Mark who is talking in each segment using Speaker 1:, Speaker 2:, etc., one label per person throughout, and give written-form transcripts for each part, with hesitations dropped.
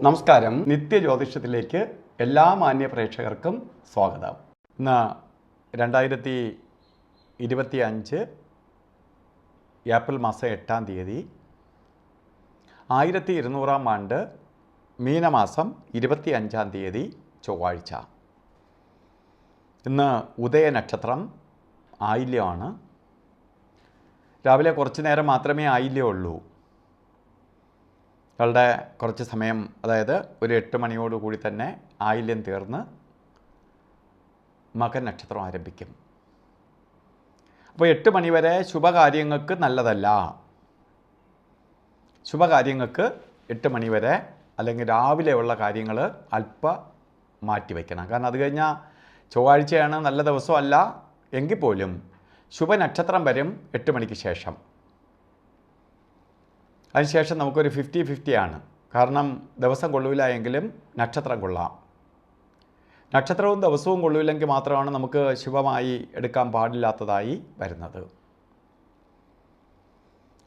Speaker 1: നമസ്കാരം. നിത്യജ്യോതിഷത്തിലേക്ക് എല്ലാ മാന്യ പ്രേക്ഷകർക്കും സ്വാഗതം. ഇന്ന് 2025 ഏപ്രിൽ മാസം 8-ാം തീയതി 1200-ാം ആണ്ട് മീനമാസം 25-ാം തീയതി ചൊവ്വാഴ്ച. ഇന്ന് ഉദയനക്ഷത്രം ആയില്യമാണ്. രാവിലെ കുറച്ച് നേരം മാത്രമേ ആയില്യമുള്ളൂ. ളുടെ കുറച്ച് സമയം, അതായത് ഒരു 8 മണിയോടുകൂടി തന്നെ ആയില്യം തീർന്ന് മകൻ നക്ഷത്രം ആരംഭിക്കും. അപ്പോൾ 8 മണിവരെ ശുഭകാര്യങ്ങൾക്ക് നല്ലതല്ല. ശുഭകാര്യങ്ങൾക്ക് 8 മണിവരെ അല്ലെങ്കിൽ രാവിലെയുള്ള കാര്യങ്ങൾ അല്പം മാറ്റിവെക്കണം. കാരണം അത് കഴിഞ്ഞാൽ ചൊവ്വാഴ്ചയാണ്, നല്ല ദിവസമല്ല എങ്കിൽ പോലും ശുഭനക്ഷത്രം വരും 8 മണിക്ക് ശേഷം. അതിനുശേഷം നമുക്കൊരു 50-50 ആണ്. കാരണം ദിവസം കൊള്ളൂല എങ്കിലും നക്ഷത്രം കൊള്ളാം. നക്ഷത്രവും ദിവസവും കൊള്ളൂല്ലെങ്കിൽ മാത്രമാണ് നമുക്ക് ശുഭമായി എടുക്കാൻ പാടില്ലാത്തതായി വരുന്നത്.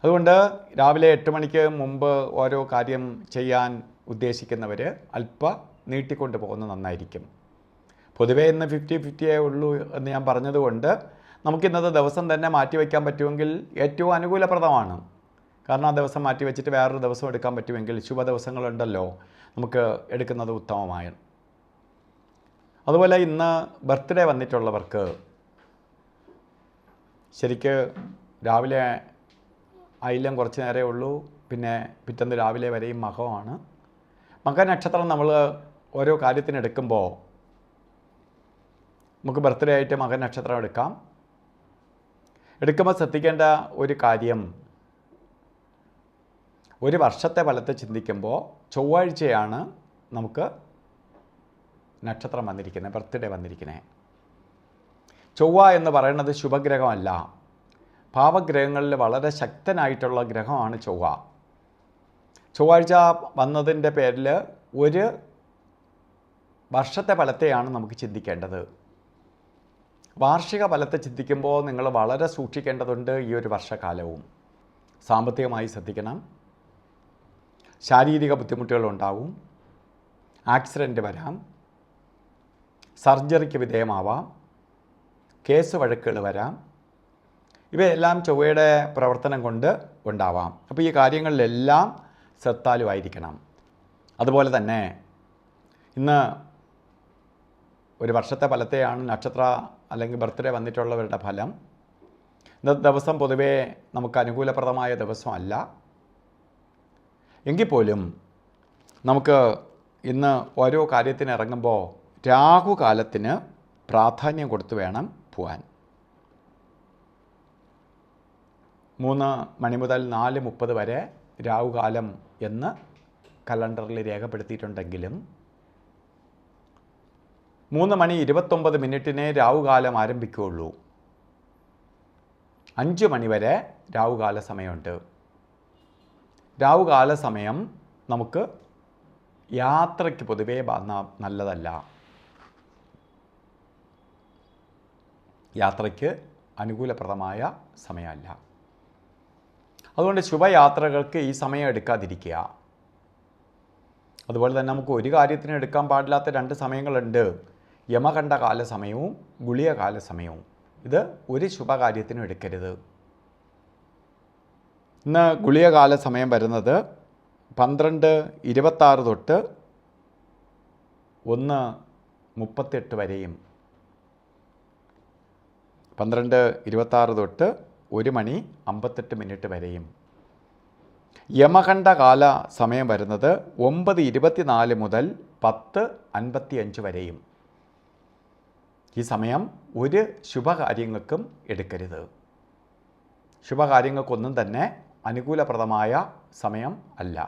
Speaker 1: അതുകൊണ്ട് രാവിലെ 8 മണിക്ക് മുമ്പ് ഓരോ കാര്യം ചെയ്യാൻ ഉദ്ദേശിക്കുന്നവർ അല്പം നീട്ടിക്കൊണ്ട് പോകുന്നത് നന്നായിരിക്കും. പൊതുവേ ഇന്ന് 50-50 ഉള്ളൂ എന്ന് ഞാൻ പറഞ്ഞതുകൊണ്ട് നമുക്കിന്നത്തെ ദിവസം തന്നെ മാറ്റിവെക്കാൻ പറ്റുമെങ്കിൽ ഏറ്റവും അനുകൂലപ്രദമാണ്. കാരണം ആ ദിവസം മാറ്റി വെച്ചിട്ട് വേറൊരു ദിവസം എടുക്കാൻ പറ്റുമെങ്കിൽ ശുഭ ദിവസങ്ങളുണ്ടല്ലോ, നമുക്ക് എടുക്കുന്നത് ഉത്തമമായി. അതുപോലെ ഇന്ന് ബർത്ത്ഡേ വന്നിട്ടുള്ളവർക്ക് ശരിക്ക് രാവിലെ ആയില്യം കുറച്ച് നേരമേ ഉള്ളൂ, പിന്നെ പിറ്റേന്ന് രാവിലെ വരെയും മകമാണ്. മക നക്ഷത്രം നമ്മൾ ഓരോ കാര്യത്തിന് എടുക്കുമ്പോൾ നമുക്ക് ബർത്ത്ഡേ ആയിട്ട് മകൻ നക്ഷത്രം എടുക്കുമ്പോൾ ശ്രദ്ധിക്കേണ്ട ഒരു കാര്യം, ഒരു വർഷത്തെ ഫലത്തെ ചിന്തിക്കുമ്പോൾ ചൊവ്വാഴ്ചയാണ് നമുക്ക് നക്ഷത്രം വന്നിരിക്കുന്നത്, ബർത്ത്ഡേ വന്നിരിക്കുന്നത്. ചൊവ്വ എന്ന് പറയുന്നത് ശുഭഗ്രഹമല്ല. പാവഗ്രഹങ്ങളിൽ വളരെ ശക്തനായിട്ടുള്ള ഗ്രഹമാണ് ചൊവ്വ. ചൊവ്വാഴ്ച വന്നതിൻ്റെ പേരിൽ ഒരു വർഷത്തെ ഫലത്തെയാണ് നമുക്ക് ചിന്തിക്കേണ്ടത്. വാർഷിക ഫലത്തെ ചിന്തിക്കുമ്പോൾ നിങ്ങൾ വളരെ സൂക്ഷിക്കേണ്ടതുണ്ട്. ഈ ഒരു വർഷകാലവും സാമ്പത്തികമായി ശ്രദ്ധിക്കണം. ശാരീരിക ബുദ്ധിമുട്ടുകളുണ്ടാവും, ആക്സിഡൻറ്റ് വരാം, സർജറിക്ക് വിധേയമാവാം, കേസ് വഴക്കുകൾ വരാം. ഇവയെല്ലാം ചൊവ്വയുടെ പ്രവർത്തനം കൊണ്ട് ഉണ്ടാവാം. അപ്പോൾ ഈ കാര്യങ്ങളിലെല്ലാം ശ്രദ്ധാലുവായിരിക്കണം. അതുപോലെ തന്നെ ഇന്ന് ഒരു വർഷത്തെ ഫലത്തെയാണ് നക്ഷത്ര അല്ലെങ്കിൽ ബർത്ത്ഡേ വന്നിട്ടുള്ളവരുടെ ഫലം. ഇന്നത്തെ ദിവസം പൊതുവേ നമുക്ക് അനുകൂലപ്രദമായ ദിവസമല്ല. എങ്കിൽ പോലും നമുക്ക് ഇന്ന് ഓരോ കാര്യത്തിന് ഇറങ്ങുമ്പോൾ രാഹുകാലത്തിന് പ്രാധാന്യം കൊടുത്തു വേണം പോകാൻ. 3 മണി മുതൽ 4:30 വരെ രാഹുകാലം എന്ന് കലണ്ടറിൽ രേഖപ്പെടുത്തിയിട്ടുണ്ടെങ്കിലും 3:29 രാഹുകാലം ആരംഭിക്കുകയുള്ളൂ. 5 മണി വരെ രാഹുകാല സമയമുണ്ട്. രാഹുകാല സമയം നമുക്ക് യാത്രയ്ക്ക് പൊതുവേ നല്ലതല്ല. യാത്രയ്ക്ക് അനുകൂലപ്രദമായ സമയമല്ല. അതുകൊണ്ട് ശുഭയാത്രകൾക്ക് ഈ സമയം എടുക്കാതിരിക്കുക. അതുപോലെ തന്നെ നമുക്ക് ഒരു കാര്യത്തിന് എടുക്കാൻ പാടില്ലാത്ത 2 സമയങ്ങളുണ്ട്. യമകണ്ഠകാല സമയവും ഗുളികകാല സമയവും. ഇത് ഒരു ശുഭകാര്യത്തിനും എടുക്കരുത്. ഇന്ന് ഗുളികകാല സമയം വരുന്നത് 12:26 തൊട്ട് 1:38 വരെയും, 12:26 തൊട്ട് 1:58 വരെയും. യമകണ്ഠകാല സമയം വരുന്നത് 9:24 മുതൽ 10:55 വരെയും. ഈ സമയം ഒരു ശുഭകാര്യങ്ങൾക്കും എടുക്കരുത്. ശുഭകാര്യങ്ങൾക്കൊന്നും തന്നെ അനുകൂലപ്രദമായ സമയം അല്ല.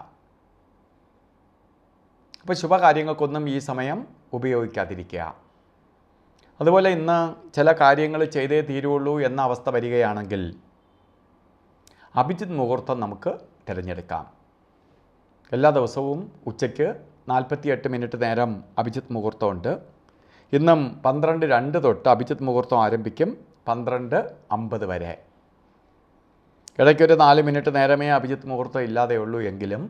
Speaker 1: അപ്പോൾ ശുഭകാര്യങ്ങൾക്കൊന്നും ഈ സമയം ഉപയോഗിക്കാതിരിക്കുക. അതുപോലെ ഇന്ന് ചില കാര്യങ്ങൾ ചെയ്തേ തീരുള്ളൂ എന്ന അവസ്ഥ വരികയാണെങ്കിൽ അഭിജിത്ത് മുഹൂർത്തം നമുക്ക് തിരഞ്ഞെടുക്കാം. എല്ലാ ദിവസവും ഉച്ചയ്ക്ക് 48 മിനിറ്റ് നേരം അഭിജിത്ത് മുഹൂർത്തമുണ്ട്. ഇന്നും 12:02 തൊട്ട് അഭിജിത്ത് മുഹൂർത്തം ആരംഭിക്കും, 12:50 വരെ. ഇടയ്ക്കൊരു 4 മിനിറ്റ് നേരമേ അഭിജിത്ത് മുഹൂർത്തം ഇല്ലാതെയുള്ളൂ എങ്കിലും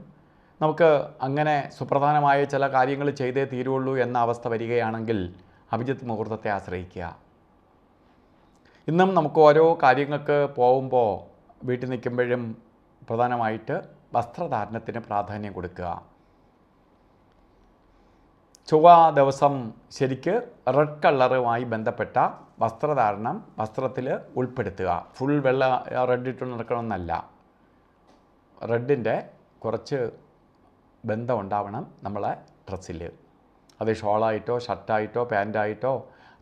Speaker 1: നമുക്ക് അങ്ങനെ സുപ്രധാനമായ ചില കാര്യങ്ങൾ ചെയ്തേ തീരുള്ളൂ എന്ന അവസ്ഥ വരികയാണെങ്കിൽ അഭിജിത്ത് മുഹൂർത്തത്തെ ആശ്രയിക്കുക. ഇന്നും നമുക്ക് ഓരോ കാര്യങ്ങൾക്ക് പോകുമ്പോൾ വീട്ടിൽ നിൽക്കുമ്പോഴും പ്രധാനമായിട്ട് വസ്ത്രധാരണത്തിന് പ്രാധാന്യം കൊടുക്കുക. ചൊവ്വ ദിവസം ശരിക്ക് റെഡ് കളറുമായി ബന്ധപ്പെട്ട വസ്ത്രധാരണം വസ്ത്രത്തിൽ ഉൾപ്പെടുത്തുക. ഫുൾ വെള്ള റെഡ് ഇട്ട് നടക്കണമെന്നല്ല, റെഡിൻ്റെ കുറച്ച് ബന്ധം ഉണ്ടാവണം നമ്മളെ ഡ്രസ്സിൽ. അത് ഷോളായിട്ടോ ഷർട്ടായിട്ടോ പാൻറ്റായിട്ടോ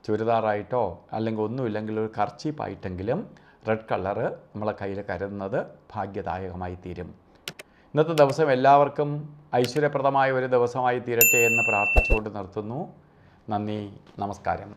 Speaker 1: ചുരിദാറായിട്ടോ അല്ലെങ്കിൽ ഒന്നുമില്ലെങ്കിൽ ഒരു കർച്ചീപ്പായിട്ടെങ്കിലും റെഡ് കളറ് നമ്മളെ കയ്യിൽ കരുതുന്നത് ഭാഗ്യദായകമായി തീരും. ഇന്നത്തെ ദിവസം എല്ലാവർക്കും ഐശ്വര്യപ്രദമായ ഒരു ദിവസമായി തീരട്ടെ എന്ന് പ്രാർത്ഥിച്ചുകൊണ്ട് നിർത്തുന്നു. നന്ദി, നമസ്കാരം.